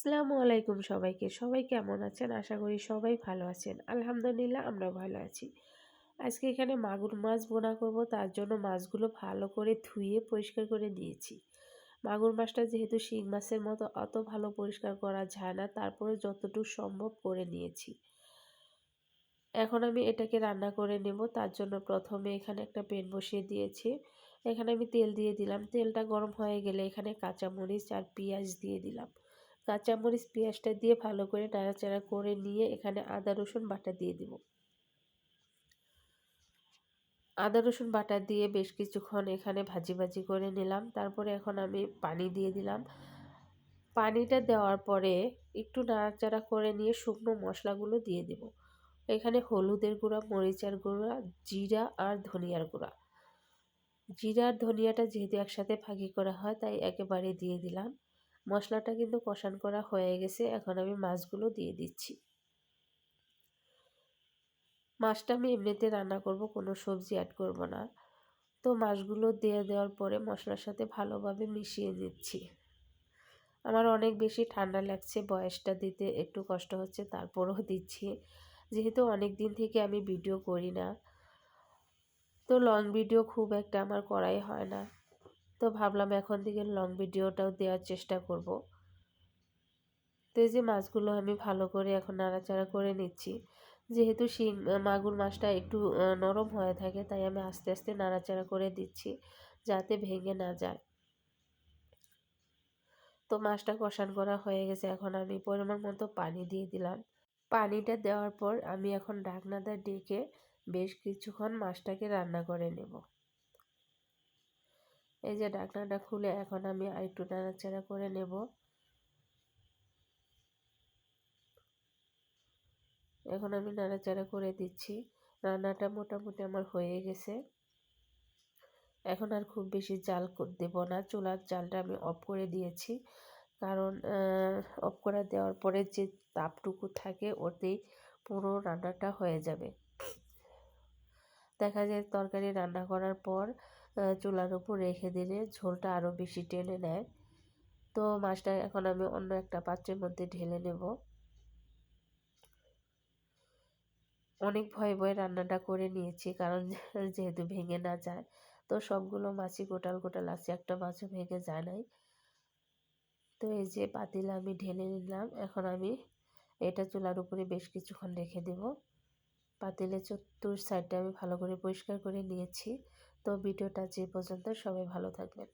আসসালামু আলাইকুম সবাইকে। সবাই কেমন আছেন? আশা করি সবাই ভালো আছেন। আলহামদুলিল্লাহ আমরাও ভালো আছি। আজকে এখানে মাগুর মাছ ভুনা করব, তার জন্য মাছগুলো ভালো করে ধুয়ে পরিষ্কার করে নিয়েছি। মাগুর মাছটা যেহেতু শিং মাছের মতো অত ভালো পরিষ্কার করা যায় না, তারপরে যতটুকু সম্ভব করে নিয়েছি। এখন আমি এটাকে রান্না করে নেব। তার জন্য প্রথমে এখানে একটা প্যান বসিয়ে দিয়েছি। এখানে আমি তেল দিয়ে দিলাম। তেলটা গরম হয়ে গেলে এখানে কাঁচামরিচ আর পেঁয়াজ দিয়ে দিলাম। কাঁচামরিচ পেঁয়াজটা দিয়ে ভালো করে নাড়াচাড়া করে নিয়ে এখানে আদা রসুন বাটা দিয়ে দিব। আদা রসুন বাটা দিয়ে বেশ কিছুক্ষণ এখানে ভাজি ভাজি করে নিলাম। তারপরে এখন আমি পানি দিয়ে দিলাম। পানিটা দেওয়ার পরে একটু নাড়াচাড়া করে নিয়ে শুকনো মশলাগুলো দিয়ে দেব। এখানে হলুদের গুঁড়া, মরিচের গুঁড়া, জিরা আর ধনিয়ার গুঁড়া। জিরা আর ধনিয়াটা যেহেতু একসাথে ভাগি করা হয় তাই একেবারে দিয়ে দিলাম। মশলাটা কিন্তু কষান করা হয়ে গেছে। এখন আমি মাছগুলো দিয়ে দিচ্ছি। মাছটা আমি এমনিতে রান্না করব, কোনো সবজি অ্যাড করব না। তো মাছগুলো দিয়ে দেওয়ার পরে মশলার সাথে ভালোভাবে মিশিয়ে নিচ্ছি। আমার অনেক বেশি ঠান্ডা লাগছে, বয়সটা দিতে একটু কষ্ট হচ্ছে, তারপরেও দিচ্ছি। যেহেতু অনেক দিন থেকে আমি ভিডিও করি না, তো লং ভিডিও খুব একটা আমার করাই হয় না। তো ভাবলাম এখন থেকে লং ভিডিওটাও দেওয়ার চেষ্টা করব। তো এই যে মাছগুলো আমি ভালো করে এখন নাড়াচাড়া করে নিচ্ছি। যেহেতু মাগুর মাছটা একটু নরম হয়ে থাকে, তাই আমি আস্তে আস্তে নাড়াচাড়া করে দিচ্ছি যাতে ভেঙে না যায়। তো মাছটা কষান করা হয়ে গেছে। এখন আমি পরিমাণ মতো পানি দিয়ে দিলাম। পানিটা দেওয়ার পর আমি এখন ঢাকনাটা ঢেকে বেশ কিছুক্ষণ মাছটাকে রান্না করে নেব। এই যে ঢাকনাটা খুলে এখন আমি আরেকটু নাড়াচাড়া করে নেব। এখন আমি নাড়াচাড়া করে দিচ্ছি। রান্নাটা মোটামুটি আমার হয়ে গেছে। এখন আর খুব বেশি জাল দেব না। চুলার জালটা আমি অফ করে দিয়েছি। কারণ অফ করে দেওয়ার পরে যে তাপটুকু থাকে ওতেই পুরো রান্নাটা হয়ে যাবে। দেখা যায় তরকারি রান্না করার পর চুলার উপর রেখে দিলে ঝোলটা আরও বেশি টেনে নেয়। তো মাছটা এখন আমি অন্য একটা পাত্রের মধ্যে ঢেলে নেব। অনেক ভয়ে ভয়ে রান্নাটা করে নিয়েছি, কারণ যেহেতু ভেঙে না যায়। তো সবগুলো মাছই গোটাল গোটাল আছে, একটা মাছও ভেঙে যায় নাই। তো এই যে পাতিলে আমি ঢেলে নিলাম। এখন আমি এটা চুলার উপরে বেশ কিছুক্ষণ রেখে দেব। পাতিলে চতুর সাইডটা আমি ভালো করে পরিষ্কার করে নিয়েছি। তো ভিডিওটা যে পর্যন্ত, সবাই ভালো থাকবেন।